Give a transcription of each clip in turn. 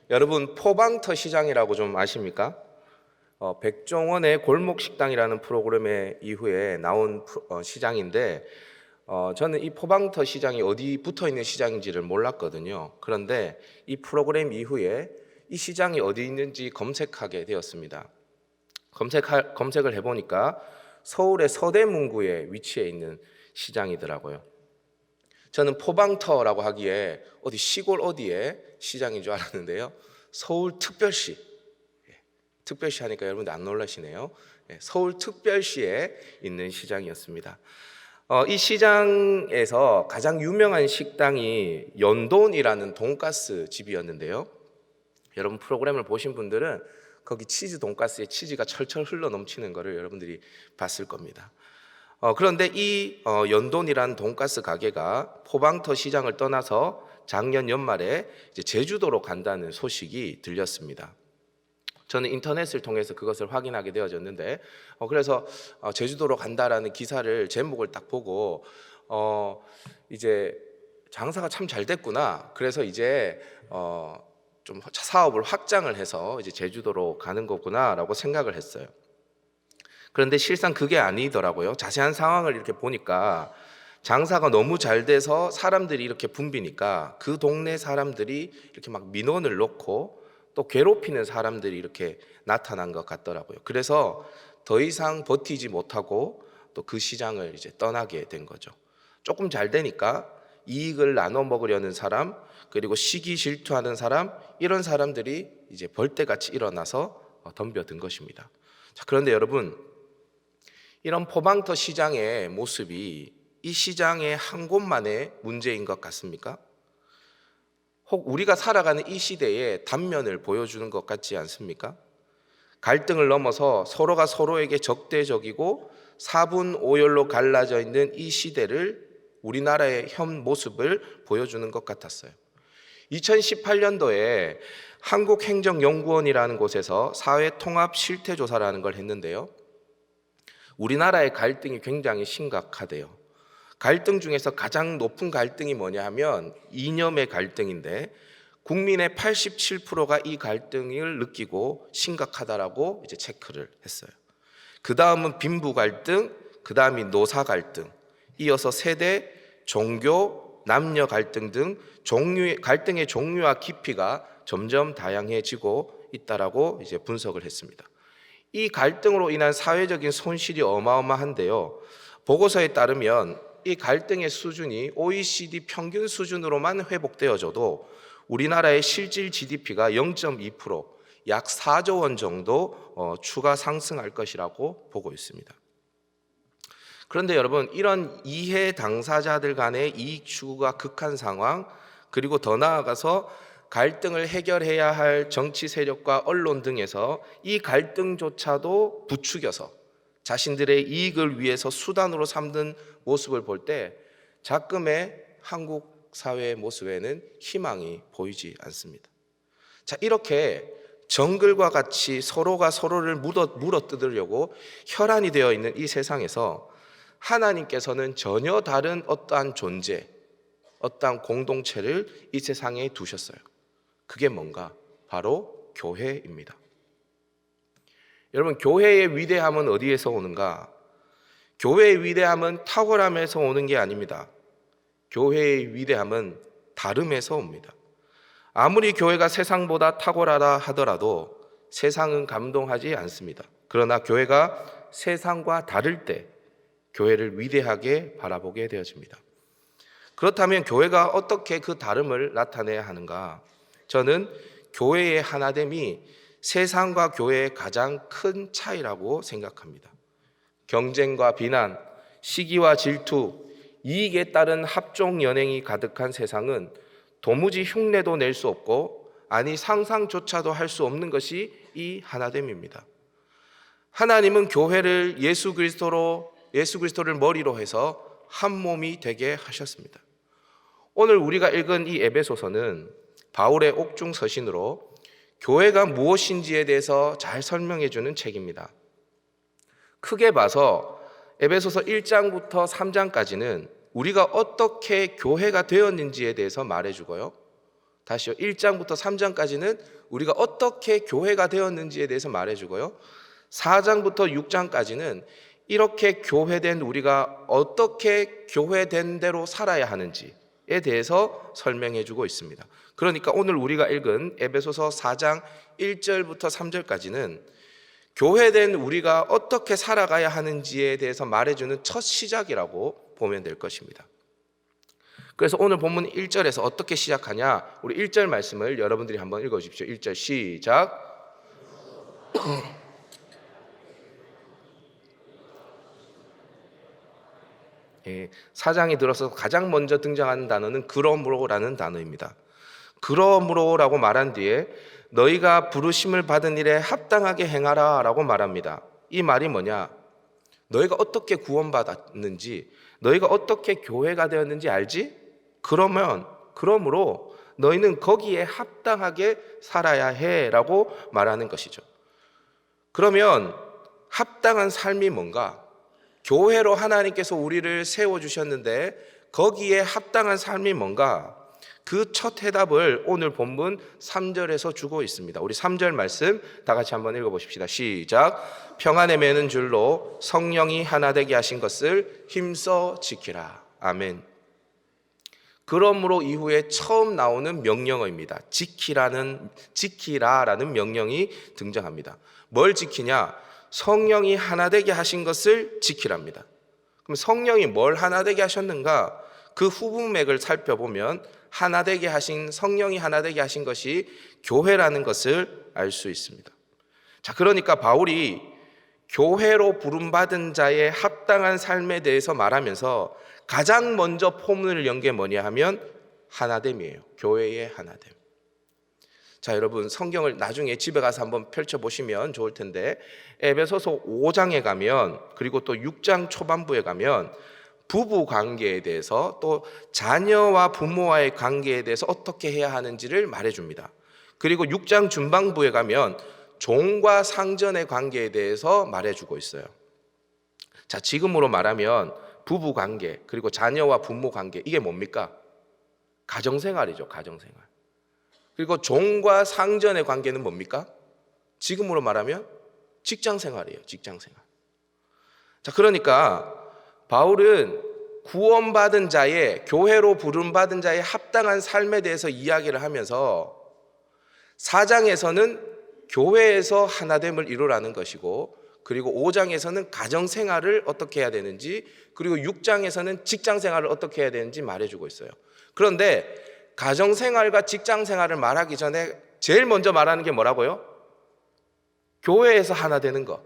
여러분 포방터 시장이라고 좀 아십니까? 백종원의 골목식당이라는 프로그램의 이후에 나온 시장인데 저는 이 포방터 시장이 어디 붙어 있는 시장인지를 몰랐거든요. 그런데 이 프로그램 이후에 이 시장이 어디 있는지 검색하게 되었습니다. 검색을 해보니까 서울의 서대문구에 위치해 있는 시장이더라고요. 저는 포방터라고 하기에 어디 시골 어디에 시장인 줄 알았는데요. 서울특별시, 특별시 하니까 여러분들 안 놀라시네요. 서울특별시에 있는 시장이었습니다. 이 시장에서 가장 유명한 식당이 연돈이라는 돈가스 집이었는데요. 여러분 프로그램을 보신 분들은 거기 치즈 돈가스에 치즈가 철철 흘러 넘치는 것을 여러분들이 봤을 겁니다. 그런데 이 연돈이라는 돈가스 가게가 포방터 시장을 떠나서 작년 연말에 이제 제주도로 간다는 소식이 들렸습니다. 저는 인터넷을 통해서 그것을 확인하게 되어졌는데 그래서 제주도로 간다라는 기사를 제목을 딱 보고 이제 장사가 참 잘 됐구나. 그래서 이제 좀 사업을 확장을 해서 이제 제주도로 가는 거구나라고 생각을 했어요. 그런데 실상 그게 아니더라고요. 자세한 상황을 이렇게 보니까 장사가 너무 잘 돼서 사람들이 이렇게 붐비니까 그 동네 사람들이 이렇게 막 민원을 넣고 또 괴롭히는 사람들이 이렇게 나타난 것 같더라고요. 그래서 더 이상 버티지 못하고 또 그 시장을 이제 떠나게 된 거죠. 조금 잘 되니까 이익을 나눠 먹으려는 사람, 그리고 시기 질투하는 사람, 이런 사람들이 이제 벌떼같이 일어나서 덤벼든 것입니다. 자, 그런데 여러분, 이런 포방터 시장의 모습이 이 시장의 한 곳만의 문제인 것 같습니까? 혹 우리가 살아가는 이 시대의 단면을 보여주는 것 같지 않습니까? 갈등을 넘어서 서로가 서로에게 적대적이고 사분오열로 갈라져 있는 이 시대를 우리나라의 현 모습을 보여주는 것 같았어요. 2018년도에 한국행정연구원이라는 곳에서 사회통합실태조사라는 걸 했는데요. 우리나라의 갈등이 굉장히 심각하대요. 갈등 중에서 가장 높은 갈등이 뭐냐 하면 이념의 갈등인데 국민의 87%가 이 갈등을 느끼고 심각하다라고 이제 체크를 했어요. 그 다음은 빈부 갈등, 그 다음이 노사 갈등, 이어서 세대, 종교, 남녀 갈등 등 갈등의 종류와 깊이가 점점 다양해지고 있다라고 이제 분석을 했습니다. 이 갈등으로 인한 사회적인 손실이 어마어마한데요. 보고서에 따르면 이 갈등의 수준이 OECD 평균 수준으로만 회복되어져도 우리나라의 실질 GDP가 0.2%, 약 4조 원 정도 추가 상승할 것이라고 보고 있습니다. 그런데 여러분, 이런 이해 당사자들 간의 이익 추구가 극한 상황, 그리고 더 나아가서 갈등을 해결해야 할 정치 세력과 언론 등에서 이 갈등조차도 부추겨서 자신들의 이익을 위해서 수단으로 삼는 모습을 볼 때 작금의 한국 사회의 모습에는 희망이 보이지 않습니다. 자, 이렇게 정글과 같이 서로가 서로를 물어뜯으려고 혈안이 되어 있는 이 세상에서 하나님께서는 전혀 다른 어떠한 존재, 어떠한 공동체를 이 세상에 두셨어요. 그게 뭔가? 바로 교회입니다. 여러분, 교회의 위대함은 어디에서 오는가? 교회의 위대함은 탁월함에서 오는 게 아닙니다. 교회의 위대함은 다름에서 옵니다. 아무리 교회가 세상보다 탁월하다 하더라도 세상은 감동하지 않습니다. 그러나 교회가 세상과 다를 때 교회를 위대하게 바라보게 되어집니다. 그렇다면 교회가 어떻게 그 다름을 나타내야 하는가? 저는 교회의 하나됨이 세상과 교회의 가장 큰 차이라고 생각합니다. 경쟁과 비난, 시기와 질투, 이익에 따른 합종 연행이 가득한 세상은 도무지 흉내도 낼 수 없고, 아니 상상조차도 할 수 없는 것이 이 하나됨입니다. 하나님은 교회를 예수 그리스도를 머리로 해서 한 몸이 되게 하셨습니다. 오늘 우리가 읽은 이 에베소서는 바울의 옥중 서신으로 교회가 무엇인지에 대해서 잘 설명해 주는 책입니다. 크게 봐서 에베소서 1장부터 3장까지는 우리가 어떻게 교회가 되었는지에 대해서 말해주고요, 다시요. 1장부터 3장까지는 우리가 어떻게 교회가 되었는지에 대해서 말해주고요. 4장부터 6장까지는 이렇게 교회된 우리가 어떻게 교회된 대로 살아야 하는지에 대해서 설명해주고 있습니다. 그러니까 오늘 우리가 읽은 에베소서 4장 1절부터 3절까지는 교회된 우리가 어떻게 살아가야 하는지에 대해서 말해주는 첫 시작이라고 보면 될 것입니다. 그래서 오늘 본문 1절에서 어떻게 시작하냐, 우리 1절 말씀을 여러분들이 한번 읽어주십시오. 1절 시작. 예, 4장이 들어서 가장 먼저 등장하는 단어는 그러므로라는 단어입니다. 그러므로라고 말한 뒤에 너희가 부르심을 받은 일에 합당하게 행하라 라고 말합니다. 이 말이 뭐냐? 너희가 어떻게 구원받았는지, 너희가 어떻게 교회가 되었는지 알지? 그러므로 너희는 거기에 합당하게 살아야 해 라고 말하는 것이죠. 그러면 합당한 삶이 뭔가? 교회로 하나님께서 우리를 세워주셨는데 거기에 합당한 삶이 뭔가? 그 첫 해답을 오늘 본문 3절에서 주고 있습니다. 우리 3절 말씀 다 같이 한번 읽어보십시다. 시작. 평안에 매는 줄로 성령이 하나 되게 하신 것을 힘써 지키라. 아멘. 그러므로 이후에 처음 나오는 명령어입니다. 지키라라는 명령이 등장합니다. 뭘 지키냐? 성령이 하나 되게 하신 것을 지키랍니다. 그럼 성령이 뭘 하나 되게 하셨는가? 그 후문맥을 살펴보면 성령이 하나 되게 하신 것이 교회라는 것을 알 수 있습니다. 자, 그러니까 바울이 교회로 부름받은 자의 합당한 삶에 대해서 말하면서 가장 먼저 포문을 연 게 뭐냐 하면 하나됨이에요. 교회의 하나됨. 자, 여러분 성경을 나중에 집에 가서 한번 펼쳐보시면 좋을 텐데 에베소서 5장에 가면, 그리고 또 6장 초반부에 가면 부부 관계에 대해서, 또 자녀와 부모와의 관계에 대해서 어떻게 해야 하는지를 말해줍니다. 그리고 6장 중반부에 가면 종과 상전의 관계에 대해서 말해주고 있어요. 자, 지금으로 말하면 부부 관계, 그리고 자녀와 부모 관계, 이게 뭡니까? 가정생활이죠. 가정생활. 그리고 종과 상전의 관계는 뭡니까? 지금으로 말하면 직장생활이에요. 직장생활. 자, 그러니까 바울은 구원받은 자의, 교회로 부름받은 자의 합당한 삶에 대해서 이야기를 하면서 4장에서는 교회에서 하나됨을 이루라는 것이고, 그리고 5장에서는 가정생활을 어떻게 해야 되는지, 그리고 6장에서는 직장생활을 어떻게 해야 되는지 말해주고 있어요. 그런데 가정생활과 직장생활을 말하기 전에 제일 먼저 말하는 게 뭐라고요? 교회에서 하나 되는 것.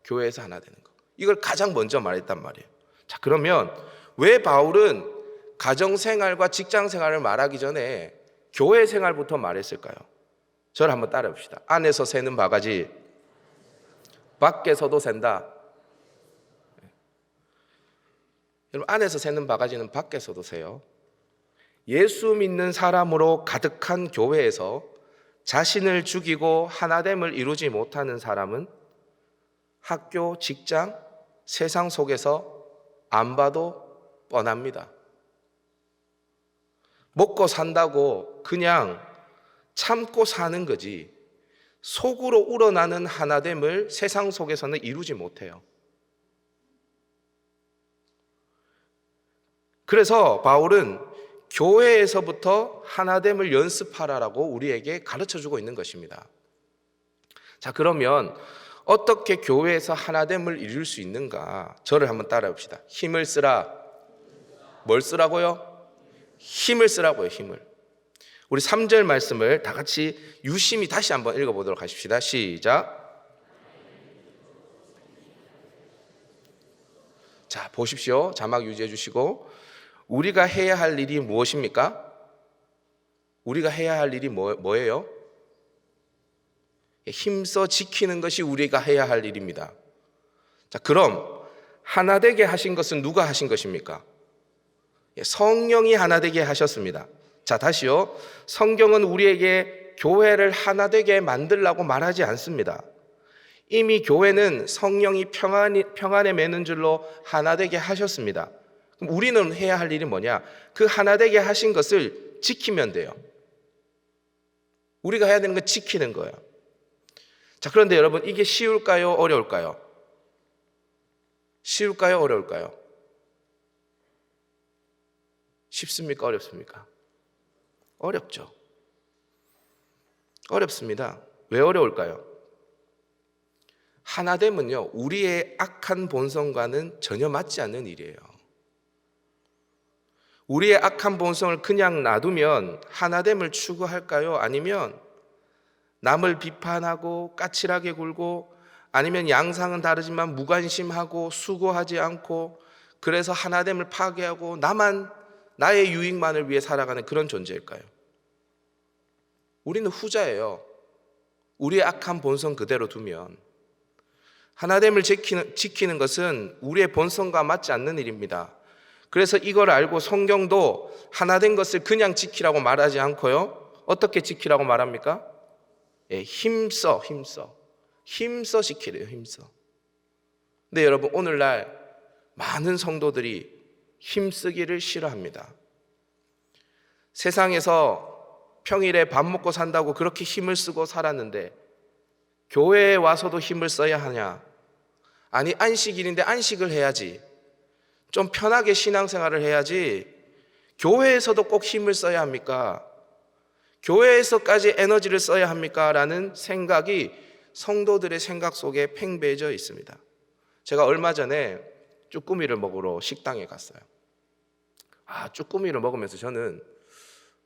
교회에서 하나 되는 것. 이걸 가장 먼저 말했단 말이에요. 자, 그러면 왜 바울은 가정생활과 직장생활을 말하기 전에 교회 생활부터 말했을까요? 저를 한번 따라 봅시다. 안에서 새는 바가지 밖에서도 샌다. 여러분, 안에서 새는 바가지는 밖에서도 새요. 예수 믿는 사람으로 가득한 교회에서 자신을 죽이고 하나됨을 이루지 못하는 사람은 학교, 직장, 세상 속에서 안 봐도 뻔합니다. 먹고 산다고 그냥 참고 사는 거지 속으로 우러나는 하나됨을 세상 속에서는 이루지 못해요. 그래서 바울은 교회에서부터 하나됨을 연습하라라고 우리에게 가르쳐주고 있는 것입니다. 자, 그러면 어떻게 교회에서 하나됨을 이룰 수 있는가? 저를 한번 따라 봅시다. 힘을 쓰라. 뭘 쓰라고요? 힘을 쓰라고요. 힘을. 우리 3절 말씀을 다 같이 유심히 다시 한번 읽어보도록 하십시다. 시작. 자, 보십시오. 자막 유지해 주시고, 우리가 해야 할 일이 무엇입니까? 우리가 해야 할 일이 뭐예요? 힘써 지키는 것이 우리가 해야 할 일입니다. 자, 그럼 하나 되게 하신 것은 누가 하신 것입니까? 성령이 하나 되게 하셨습니다. 자, 다시요. 성경은 우리에게 교회를 하나 되게 만들라고 말하지 않습니다. 이미 교회는 성령이 평안에 매는 줄로 하나 되게 하셨습니다. 그럼 우리는 해야 할 일이 뭐냐? 그 하나 되게 하신 것을 지키면 돼요. 우리가 해야 되는 건 지키는 거예요. 자, 그런데 여러분, 이게 쉬울까요? 어려울까요? 쉬울까요? 어려울까요? 쉽습니까? 어렵습니까? 어렵죠. 어렵습니다. 왜 어려울까요? 하나됨은요, 우리의 악한 본성과는 전혀 맞지 않는 일이에요. 우리의 악한 본성을 그냥 놔두면 하나됨을 추구할까요? 아니면 남을 비판하고 까칠하게 굴고, 아니면 양상은 다르지만 무관심하고 수고하지 않고, 그래서 하나됨을 파괴하고 나만 나의 유익만을 위해 살아가는 그런 존재일까요? 우리는 후자예요. 우리의 악한 본성 그대로 두면. 하나됨을 지키는 것은 우리의 본성과 맞지 않는 일입니다. 그래서 이걸 알고 성경도 하나된 것을 그냥 지키라고 말하지 않고요, 어떻게 지키라고 말합니까? 힘써 지키래요. 힘써. 근데 여러분, 오늘날 많은 성도들이 힘쓰기를 싫어합니다. 세상에서 평일에 밥 먹고 산다고 그렇게 힘을 쓰고 살았는데 교회에 와서도 힘을 써야 하냐? 아니, 안식일인데 안식을 해야지, 좀 편하게 신앙생활을 해야지 교회에서도 꼭 힘을 써야 합니까? 교회에서까지 에너지를 써야 합니까? 라는 생각이 성도들의 생각 속에 팽배해져 있습니다. 제가 얼마 전에 쭈꾸미를 먹으러 식당에 갔어요. 쭈꾸미를 먹으면서 저는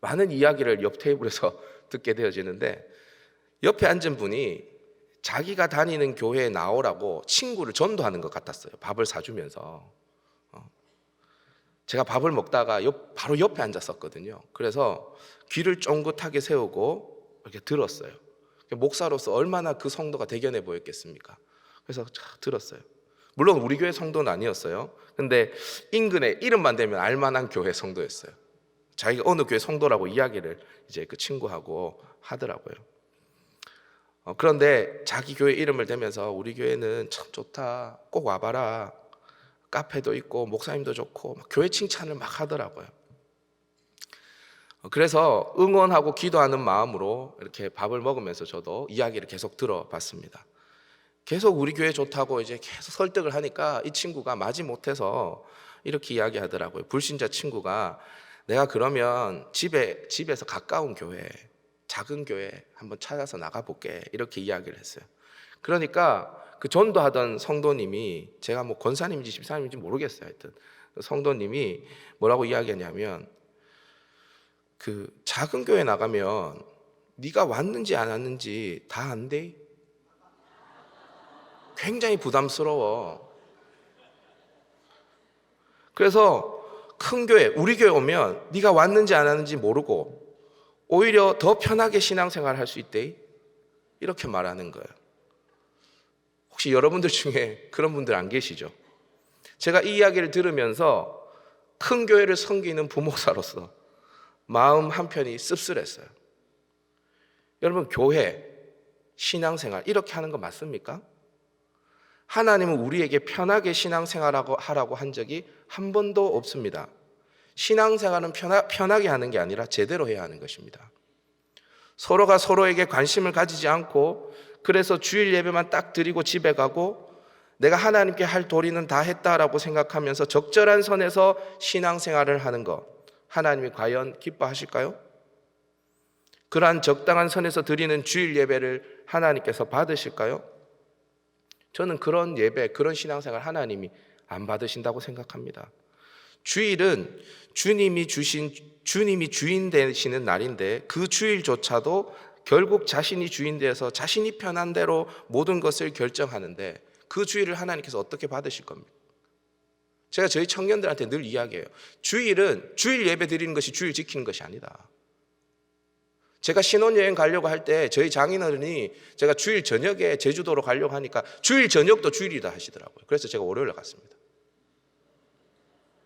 많은 이야기를 옆 테이블에서 듣게 되어지는데, 옆에 앉은 분이 자기가 다니는 교회에 나오라고 친구를 전도하는 것 같았어요. 밥을 사주면서. 제가 밥을 먹다가 바로 옆에 앉았었거든요. 그래서 귀를 쫑긋하게 세우고 이렇게 들었어요. 목사로서 얼마나 그 성도가 대견해 보였겠습니까? 그래서 들었어요. 물론 우리 교회 성도는 아니었어요. 근데 인근에 이름만 대면 알만한 교회 성도였어요. 자기가 어느 교회 성도라고 이야기를 이제 그 친구하고 하더라고요. 그런데 자기 교회 이름을 대면서 우리 교회는 참 좋다, 꼭 와봐라, 카페도 있고 목사님도 좋고, 막 교회 칭찬을 막 하더라고요. 그래서 응원하고 기도하는 마음으로 이렇게 밥을 먹으면서 저도 이야기를 계속 들어봤습니다. 계속 우리 교회 좋다고 이제 계속 설득을 하니까 이 친구가 마지못해서 이렇게 이야기하더라고요. 불신자 친구가, 내가 그러면 집에서 가까운 교회, 작은 교회 한번 찾아서 나가볼게, 이렇게 이야기를 했어요. 그러니까 그 전도하던 성도님이, 제가 뭐 권사님인지 집사님인지 모르겠어요, 하여튼 성도님이 뭐라고 이야기하냐면, 그 작은 교회 나가면 네가 왔는지 안 왔는지 다 안돼. 굉장히 부담스러워. 그래서 큰 교회, 우리 교회 오면 네가 왔는지 안 왔는지 모르고 오히려 더 편하게 신앙생활 할 수 있대, 이렇게 말하는 거예요. 혹시 여러분들 중에 그런 분들 안 계시죠? 제가 이 이야기를 들으면서 큰 교회를 섬기는 부목사로서 마음 한편이 씁쓸했어요. 여러분, 교회, 신앙생활 이렇게 하는 거 맞습니까? 하나님은 우리에게 편하게 신앙생활하라고 한 적이 한 번도 없습니다. 신앙생활은 편하게 하는 게 아니라 제대로 해야 하는 것입니다. 서로가 서로에게 관심을 가지지 않고, 그래서 주일 예배만 딱 드리고 집에 가고 내가 하나님께 할 도리는 다 했다라고 생각하면서 적절한 선에서 신앙생활을 하는 것, 하나님이 과연 기뻐하실까요? 그러한 적당한 선에서 드리는 주일 예배를 하나님께서 받으실까요? 저는 그런 예배, 그런 신앙생활 하나님이 안 받으신다고 생각합니다. 주일은 주님이 주인 되시는 날인데, 그 주일조차도 결국 자신이 주인 되어서 자신이 편한 대로 모든 것을 결정하는데, 그 주일을 하나님께서 어떻게 받으실 겁니까? 제가 저희 청년들한테 늘 이야기해요. 주일은 주일 예배 드리는 것이 주일 지키는 것이 아니다. 제가 신혼여행 가려고 할 때 저희 장인어른이 제가 주일 저녁에 제주도로 가려고 하니까 주일 저녁도 주일이다 하시더라고요. 그래서 제가 월요일에 갔습니다.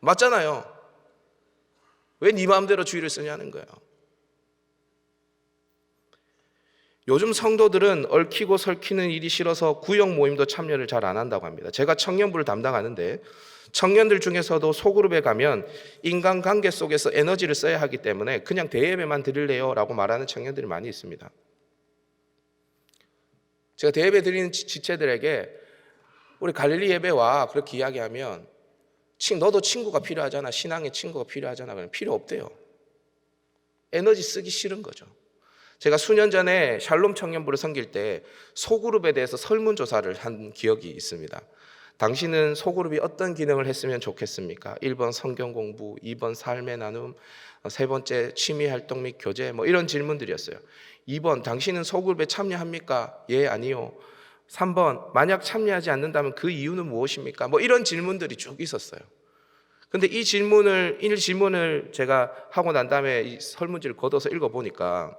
맞잖아요. 왜 네 마음대로 주일을 쓰냐는 거예요. 요즘 성도들은 얽히고 설키는 일이 싫어서 구역 모임도 참여를 잘 안 한다고 합니다. 제가 청년부를 담당하는데 청년들 중에서도 소그룹에 가면 인간관계 속에서 에너지를 써야 하기 때문에 그냥 대예배만 드릴래요 라고 말하는 청년들이 많이 있습니다. 제가 대예배 드리는 지체들에게 우리 갈릴리 예배와 그렇게 이야기하면 너도 친구가 필요하잖아, 신앙의 친구가 필요하잖아, 그러면 필요 없대요. 에너지 쓰기 싫은 거죠. 제가 수년 전에 샬롬 청년부를 섬길 때 소그룹에 대해서 설문조사를 한 기억이 있습니다. 당신은 소그룹이 어떤 기능을 했으면 좋겠습니까? 1번 성경 공부, 2번 삶의 나눔, 3번째 취미 활동 및 교제, 이런 질문들이었어요. 2번 당신은 소그룹에 참여합니까? 예, 아니요. 3번 만약 참여하지 않는다면 그 이유는 무엇입니까? 이런 질문들이 쭉 있었어요. 근데 이 질문을 제가 하고 난 다음에 이 설문지를 걷어서 읽어보니까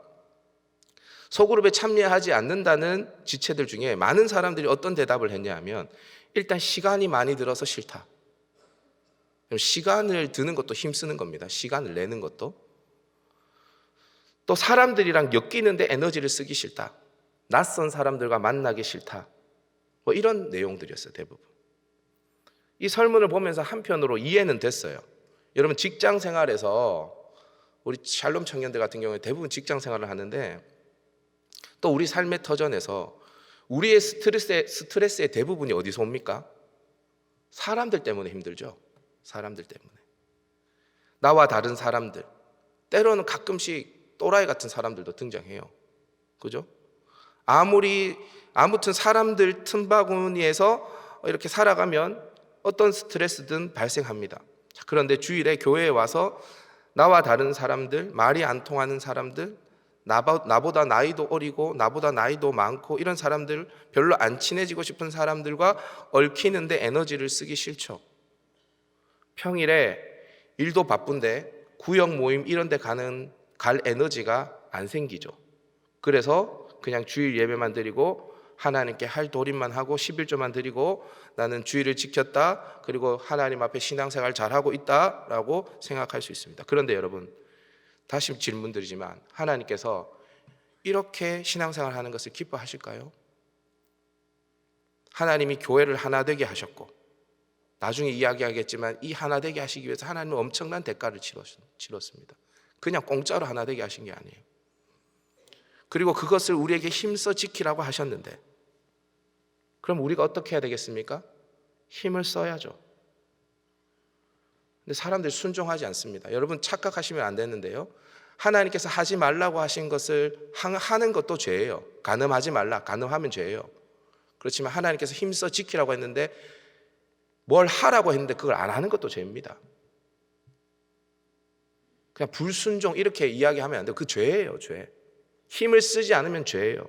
소그룹에 참여하지 않는다는 지체들 중에 많은 사람들이 어떤 대답을 했냐 하면 일단 시간이 많이 들어서 싫다. 시간을 드는 것도 힘쓰는 겁니다. 시간을 내는 것도. 또 사람들이랑 엮이는데 에너지를 쓰기 싫다. 낯선 사람들과 만나기 싫다. 이런 내용들이었어요, 대부분. 이 설문을 보면서 한편으로 이해는 됐어요. 여러분 직장 생활에서 우리 샬롬 청년들 같은 경우에 대부분 직장 생활을 하는데 또 우리 삶의 터전에서 우리의 스트레스의 대부분이 어디서 옵니까? 사람들 때문에 힘들죠. 사람들 때문에. 나와 다른 사람들. 때로는 가끔씩 또라이 같은 사람들도 등장해요. 그죠? 아무튼 사람들 틈바구니에서 이렇게 살아가면 어떤 스트레스든 발생합니다. 그런데 주일에 교회에 와서 나와 다른 사람들, 말이 안 통하는 사람들, 나보다 나이도 어리고 나보다 나이도 많고 이런 사람들, 별로 안 친해지고 싶은 사람들과 얽히는데 에너지를 쓰기 싫죠. 평일에 일도 바쁜데 구역 모임 이런 데 갈 에너지가 안 생기죠. 그래서 그냥 주일 예배만 드리고 하나님께 할 도림만 하고 11조만 드리고 나는 주일을 지켰다, 그리고 하나님 앞에 신앙생활 잘하고 있다라고 생각할 수 있습니다. 그런데 여러분, 다시 질문드리지만 하나님께서 이렇게 신앙생활 하는 것을 기뻐하실까요? 하나님이 교회를 하나 되게 하셨고 나중에 이야기하겠지만 이 하나 되게 하시기 위해서 하나님은 엄청난 대가를 치렀습니다. 그냥 공짜로 하나 되게 하신 게 아니에요. 그리고 그것을 우리에게 힘써 지키라고 하셨는데 그럼 우리가 어떻게 해야 되겠습니까? 힘을 써야죠. 근데 사람들이 순종하지 않습니다. 여러분 착각하시면 안 되는데요, 하나님께서 하지 말라고 하신 것을 하는 것도 죄예요. 간음하지 말라, 간음하면 죄예요. 그렇지만 하나님께서 힘써 지키라고 했는데 뭘 하라고 했는데 그걸 안 하는 것도 죄입니다. 그냥 불순종 이렇게 이야기하면 안 돼요. 그 죄예요, 죄. 힘을 쓰지 않으면 죄예요.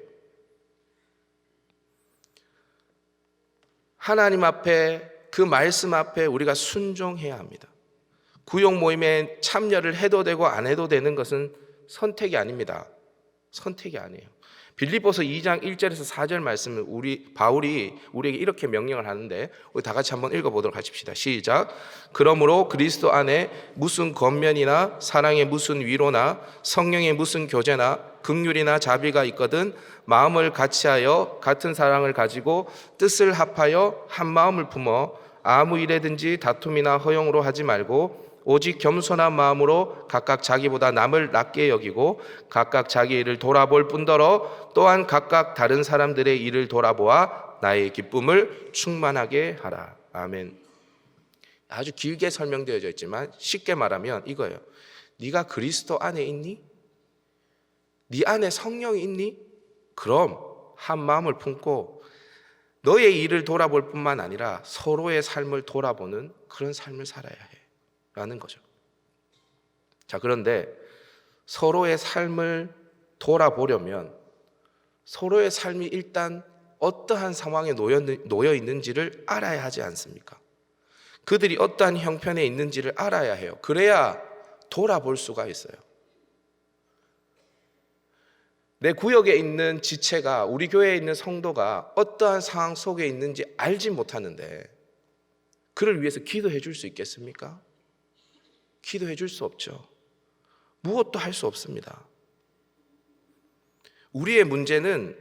하나님 앞에, 그 말씀 앞에 우리가 순종해야 합니다. 구역 모임에 참여를 해도 되고 안 해도 되는 것은 선택이 아닙니다. 선택이 아니에요. 빌립보서 2장 1절에서 4절 말씀을 바울이 우리에게 이렇게 명령을 하는데 우리 다 같이 한번 읽어보도록 하십시다. 시작. 그러므로 그리스도 안에 무슨 권면이나 사랑의 무슨 위로나 성령의 무슨 교제나 긍휼이나 자비가 있거든 마음을 같이하여 같은 사랑을 가지고 뜻을 합하여 한 마음을 품어 아무 일에든지 다툼이나 허용으로 하지 말고 오직 겸손한 마음으로 각각 자기보다 남을 낮게 여기고 각각 자기 일을 돌아볼 뿐더러 또한 각각 다른 사람들의 일을 돌아보아 나의 기쁨을 충만하게 하라. 아멘. 아주 길게 설명되어져 있지만 쉽게 말하면 이거예요. 네가 그리스도 안에 있니? 네 안에 성령이 있니? 그럼 한 마음을 품고 너의 일을 돌아볼 뿐만 아니라 서로의 삶을 돌아보는 그런 삶을 살아야 해 라는 거죠. 자, 그런데 서로의 삶을 돌아보려면 서로의 삶이 일단 어떠한 상황에 놓여 있는지를 알아야 하지 않습니까? 그들이 어떠한 형편에 있는지를 알아야 해요. 그래야 돌아볼 수가 있어요. 내 구역에 있는 지체가, 우리 교회에 있는 성도가 어떠한 상황 속에 있는지 알지 못하는데 그를 위해서 기도해 줄 수 있겠습니까? 기도해 줄 수 없죠. 무엇도 할 수 없습니다. 우리의 문제는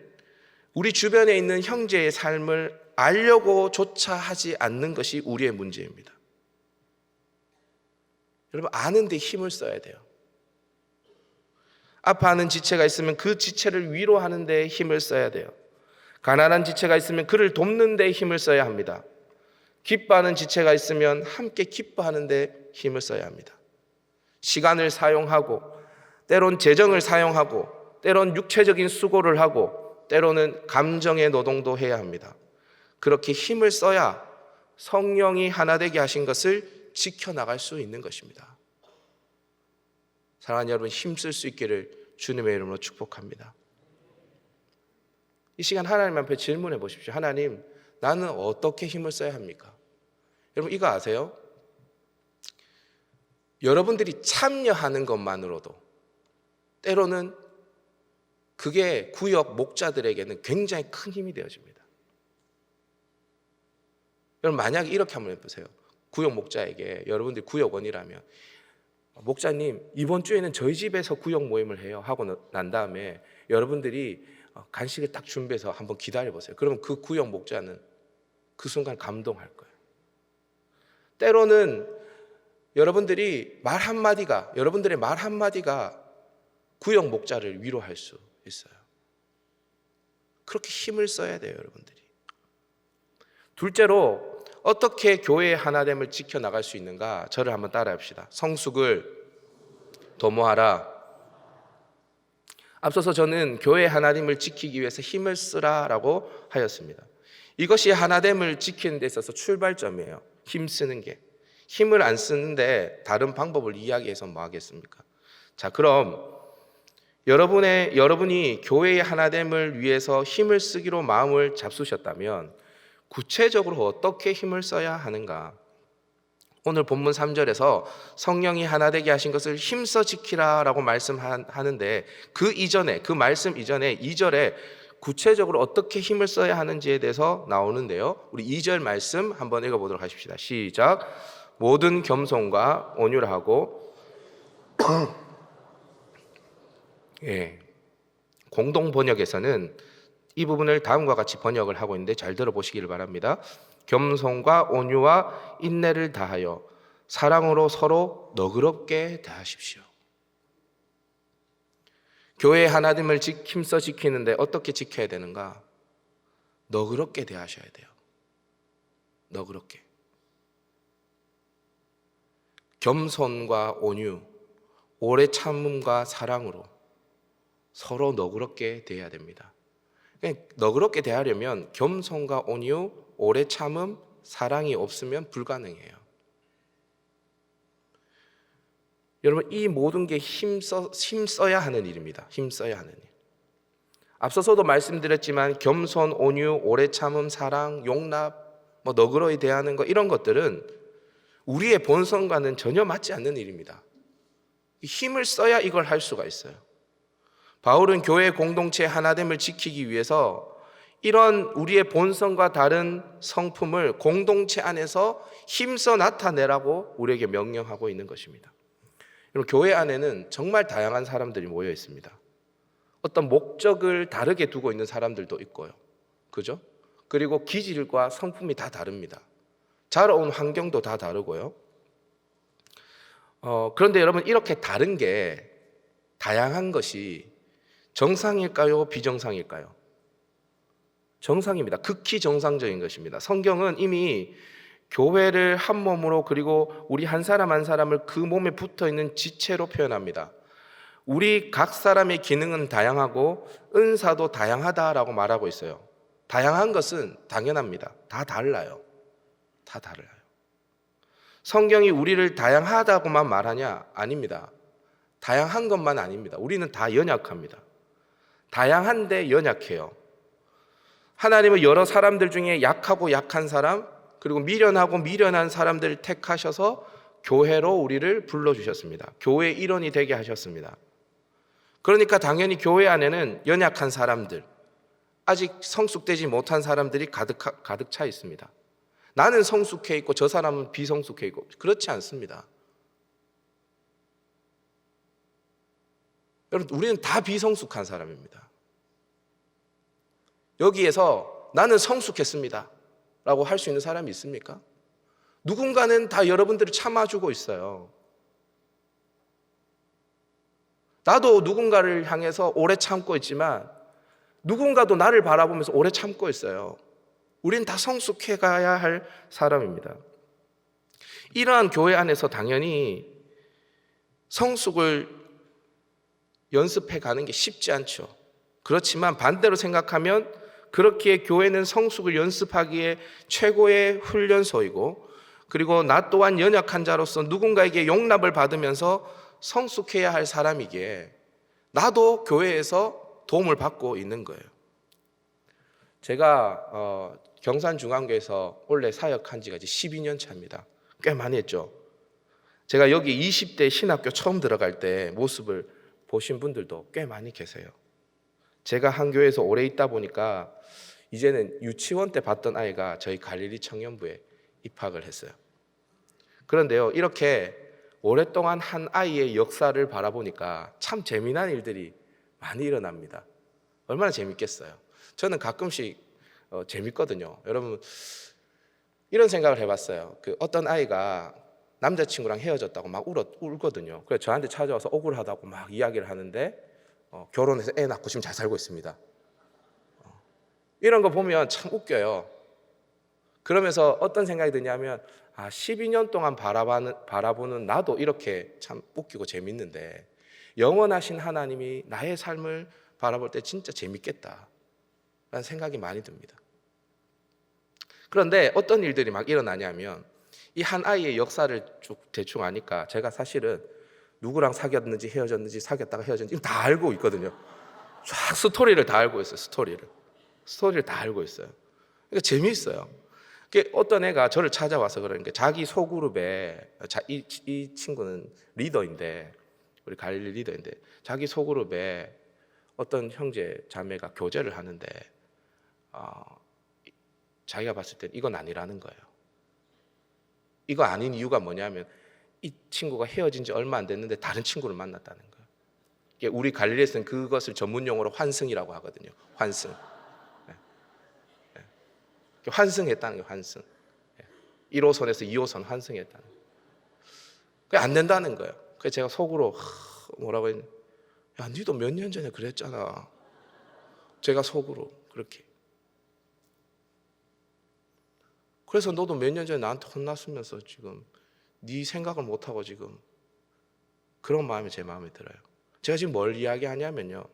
우리 주변에 있는 형제의 삶을 알려고 조차 하지 않는 것이 우리의 문제입니다. 여러분, 아는 데 힘을 써야 돼요. 아파하는 지체가 있으면 그 지체를 위로하는 데 힘을 써야 돼요. 가난한 지체가 있으면 그를 돕는 데 힘을 써야 합니다. 기뻐하는 지체가 있으면 함께 기뻐하는 데 힘을 써야 합니다. 시간을 사용하고, 때론 재정을 사용하고, 때론 육체적인 수고를 하고, 때로는 감정의 노동도 해야 합니다. 그렇게 힘을 써야 성령이 하나 되게 하신 것을 지켜나갈 수 있는 것입니다. 사랑하는 여러분, 힘쓸 수 있기를 주님의 이름으로 축복합니다. 이 시간 하나님 앞에 질문해 보십시오. 하나님, 나는 어떻게 힘을 써야 합니까? 여러분, 이거 아세요? 여러분들이 참여하는 것만으로도 때로는 그게 구역 목자들에게는 굉장히 큰 힘이 되어집니다. 여러분, 만약에 이렇게 한번 해보세요. 구역 목자에게 여러분들이 구역원이라면, 목자님, 이번 주에는 저희 집에서 구역 모임을 해요 하고 난 다음에 여러분들이 간식을 딱 준비해서 한번 기다려보세요. 그러면 그 구역 목자는 그 순간 감동할 거예요. 때로는 여러분들의 말 한마디가 구역 목자를 위로할 수 있어요. 그렇게 힘을 써야 돼요, 여러분들이. 둘째로, 어떻게 교회의 하나됨을 지켜나갈 수 있는가? 저를 한번 따라합시다. 성숙을 도모하라. 앞서서 저는 교회의 하나됨을 지키기 위해서 힘을 쓰라라고 하였습니다. 이것이 하나됨을 지키는 데 있어서 출발점이에요. 힘쓰는 게. 힘을 안 쓰는데 다른 방법을 이야기해서 뭐 하겠습니까? 자, 그럼 여러분이 교회의 하나됨을 위해서 힘을 쓰기로 마음을 잡수셨다면 구체적으로 어떻게 힘을 써야 하는가? 오늘 본문 3절에서 성령이 하나 되게 하신 것을 힘써 지키라라고 말씀하는데 그 말씀 이전에 2절에 구체적으로 어떻게 힘을 써야 하는지에 대해서 나오는데요. 우리 2절 말씀 한번 읽어보도록 하십시다. 시작. 모든 겸손과 온유를 하고 공동 번역에서는 이 부분을 다음과 같이 번역을 하고 있는데 잘 들어보시기를 바랍니다. 겸손과 온유와 인내를 다하여 사랑으로 서로 너그럽게 대하십시오. 교회의 하나됨을 힘써 지키는데 어떻게 지켜야 되는가? 너그럽게 대하셔야 돼요. 너그럽게. 겸손과 온유, 오래 참음과 사랑으로 서로 너그럽게 대해야 됩니다. 너그럽게 대하려면 겸손과 온유, 오래 참음, 사랑이 없으면 불가능해요. 여러분, 이 모든 게 힘써야 하는 일입니다. 힘써야 하는 일. 앞서서도 말씀드렸지만 겸손, 온유, 오래 참음, 사랑, 용납, 너그러이 대하는 것, 이런 것들은 우리의 본성과는 전혀 맞지 않는 일입니다. 힘을 써야 이걸 할 수가 있어요. 바울은 교회 공동체 하나됨을 지키기 위해서 이런 우리의 본성과 다른 성품을 공동체 안에서 힘써 나타내라고 우리에게 명령하고 있는 것입니다. 여러분, 교회 안에는 정말 다양한 사람들이 모여 있습니다. 어떤 목적을 다르게 두고 있는 사람들도 있고요. 그죠? 그리고 기질과 성품이 다 다릅니다. 자라온 환경도 다 다르고요. 그런데 여러분, 이렇게 다른 게, 다양한 것이 정상일까요? 비정상일까요? 정상입니다. 극히 정상적인 것입니다. 성경은 이미 교회를 한 몸으로, 그리고 우리 한 사람 한 사람을 그 몸에 붙어 있는 지체로 표현합니다. 우리 각 사람의 기능은 다양하고 은사도 다양하다라고 말하고 있어요. 다양한 것은 당연합니다. 다 달라요. 다 달라요. 성경이 우리를 다양하다고만 말하냐? 아닙니다. 다양한 것만 아닙니다. 우리는 다 연약합니다. 다양한데 연약해요. 하나님은 여러 사람들 중에 약하고 약한 사람, 그리고 미련하고 미련한 사람들을 택하셔서 교회로 우리를 불러주셨습니다. 교회의 일원이 되게 하셨습니다. 그러니까 당연히 교회 안에는 연약한 사람들, 아직 성숙되지 못한 사람들이 가득 차 있습니다. 나는 성숙해 있고 저 사람은 비성숙해 있고, 그렇지 않습니다. 여러분, 우리는 다 비성숙한 사람입니다. 여기에서 나는 성숙했습니다 라고 할 수 있는 사람이 있습니까? 누군가는 다 여러분들을 참아주고 있어요. 나도 누군가를 향해서 오래 참고 있지만 누군가도 나를 바라보면서 오래 참고 있어요. 우린 다 성숙해 가야 할 사람입니다. 이러한 교회 안에서 당연히 성숙을 연습해 가는 게 쉽지 않죠. 그렇지만 반대로 생각하면 그렇기에 교회는 성숙을 연습하기에 최고의 훈련소이고, 그리고 나 또한 연약한 자로서 누군가에게 용납을 받으면서 성숙해야 할 사람이기에 나도 교회에서 도움을 받고 있는 거예요. 제가 경산중앙교에서 원래 사역한 지가 이제 12년 차입니다. 꽤 많이 했죠. 제가 여기 20대 신학교 처음 들어갈 때 모습을 보신 분들도 꽤 많이 계세요. 제가 한 교회에서 오래 있다 보니까 이제는 유치원 때 봤던 아이가 저희 갈릴리 청년부에 입학을 했어요. 그런데요, 이렇게 오랫동안 한 아이의 역사를 바라보니까 참 재미난 일들이 많이 일어납니다. 얼마나 재밌겠어요. 저는 가끔씩 재밌거든요. 여러분, 이런 생각을 해봤어요. 어떤 아이가 남자친구랑 헤어졌다고 막 울거든요. 그래서 저한테 찾아와서 억울하다고 막 이야기를 하는데 결혼해서 애 낳고 지금 잘 살고 있습니다. 이런 거 보면 참 웃겨요. 그러면서 어떤 생각이 드냐면 12년 동안 바라보는 나도 이렇게 참 웃기고 재밌는데 영원하신 하나님이 나의 삶을 바라볼 때 진짜 재밌겠다 라는 생각이 많이 듭니다. 그런데 어떤 일들이 막 일어나냐면 이 한 아이의 역사를 쭉 대충 아니까 제가 사실은 누구랑 사귀었는지 헤어졌는지 사귀었다가 헤어졌는지 다 알고 있거든요. 쫙 스토리를 다 알고 있어요. 스토리를 다 알고 있어요. 그러니까 재미있어요. 어떤 애가 저를 찾아와서 그러니까 자기 소그룹에 이 친구는 리더인데, 우리 갈릴리 리더인데 자기 소그룹에 어떤 형제 자매가 교제를 하는데 자기가 봤을 때 이건 아니라는 거예요. 이거 아닌 이유가 뭐냐면 이 친구가 헤어진 지 얼마 안 됐는데 다른 친구를 만났다는 거예요. 우리 갈릴리에서는 그것을 전문 용어로 환승이라고 하거든요. 환승. 환승했다는 거예요. 환승. 1호선에서 2호선 환승했다는 거예요. 그게 안 된다는 거예요. 그래서 제가 속으로 뭐라고 했냐, 야, 니도 몇 년 전에 그랬잖아. 제가 속으로 그렇게. 그래서 너도 몇 년 전에 나한테 혼났으면서 지금 네 생각을 못하고 지금 그런 마음이 제 마음에 들어요. 제가 지금 뭘 이야기하냐면요,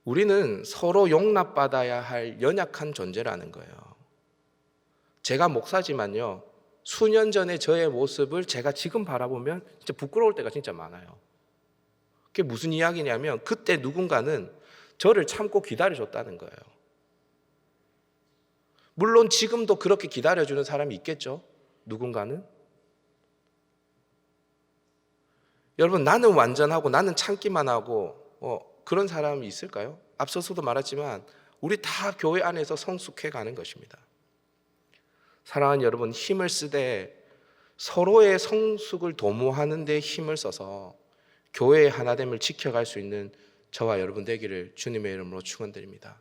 우리는 서로 용납받아야 할 연약한 존재라는 거예요. 제가 목사지만요, 수년 전의 저의 모습을 제가 지금 바라보면 진짜 부끄러울 때가 진짜 많아요. 그게 무슨 이야기냐면 그때 누군가는 저를 참고 기다려줬다는 거예요. 물론 지금도 그렇게 기다려주는 사람이 있겠죠. 누군가는. 여러분, 나는 완전하고 나는 참기만 하고 그런 사람이 있을까요? 앞서서도 말했지만 우리 다 교회 안에서 성숙해 가는 것입니다. 사랑하는 여러분, 힘을 쓰되 서로의 성숙을 도모하는 데 힘을 써서 교회의 하나됨을 지켜갈 수 있는 저와 여러분 되기를 주님의 이름으로 축원드립니다.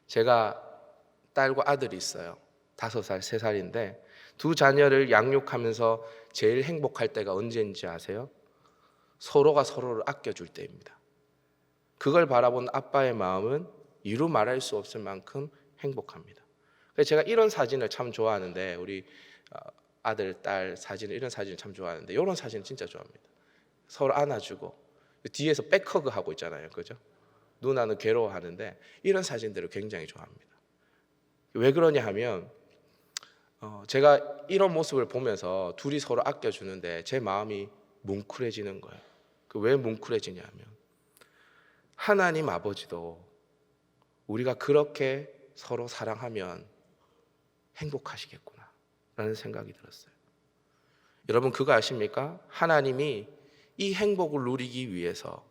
제가 딸과 아들이 있어요. 5살, 3살인데 두 자녀를 양육하면서 제일 행복할 때가 언제인지 아세요? 서로가 서로를 아껴줄 때입니다. 그걸 바라본 아빠의 마음은 이루 말할 수 없을 만큼 행복합니다. 그래서 제가 이런 사진을 참 좋아하는데, 우리 아들, 딸 사진을, 이런 사진을 참 좋아하는데 이런 사진을 진짜 좋아합니다. 서로 안아주고 뒤에서 백허그 하고 있잖아요. 그죠? 누나는 괴로워하는데 이런 사진들을 굉장히 좋아합니다. 왜 그러냐 하면 제가 이런 모습을 보면서 둘이 서로 아껴주는데 제 마음이 뭉클해지는 거예요. 왜 뭉클해지냐 하면 하나님 아버지도 우리가 그렇게 서로 사랑하면 행복하시겠구나 라는 생각이 들었어요. 여러분, 그거 아십니까? 하나님이 이 행복을 누리기 위해서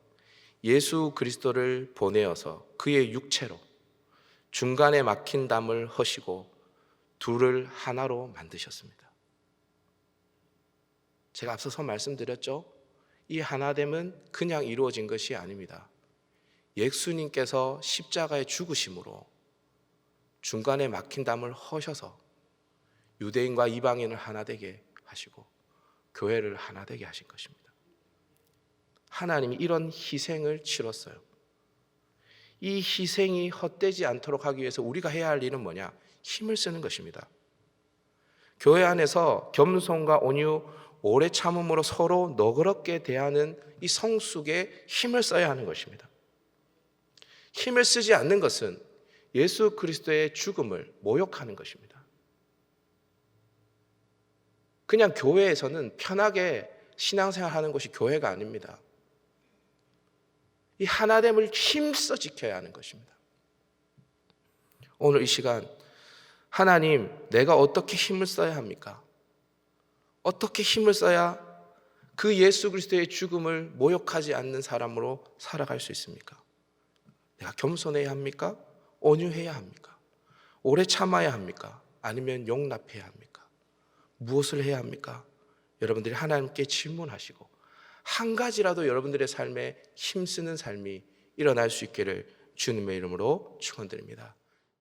예수 그리스도를 보내어서 그의 육체로 중간에 막힌 담을 허시고 둘을 하나로 만드셨습니다. 제가 앞서서 말씀드렸죠? 이 하나됨은 그냥 이루어진 것이 아닙니다. 예수님께서 십자가의 죽으심으로 중간에 막힌 담을 허셔서 유대인과 이방인을 하나 되게 하시고 교회를 하나 되게 하신 것입니다. 하나님이 이런 희생을 치렀어요. 이 희생이 헛되지 않도록 하기 위해서 우리가 해야 할 일은 뭐냐? 힘을 쓰는 것입니다. 교회 안에서 겸손과 온유, 오래 참음으로 서로 너그럽게 대하는 이 성숙에 힘을 써야 하는 것입니다. 힘을 쓰지 않는 것은 예수 그리스도의 죽음을 모욕하는 것입니다. 그냥 교회에서는 편하게 신앙생활하는 것이 교회가 아닙니다. 이 하나됨을 힘써 지켜야 하는 것입니다. 오늘 이 시간 하나님, 내가 어떻게 힘을 써야 합니까? 어떻게 힘을 써야 그 예수 그리스도의 죽음을 모욕하지 않는 사람으로 살아갈 수 있습니까? 내가 겸손해야 합니까? 온유해야 합니까? 오래 참아야 합니까? 아니면 용납해야 합니까? 무엇을 해야 합니까? 여러분들이 하나님께 질문하시고 한 가지라도 여러분들의 삶에 힘쓰는 삶이 일어날 수 있기를 주님의 이름으로 축원드립니다.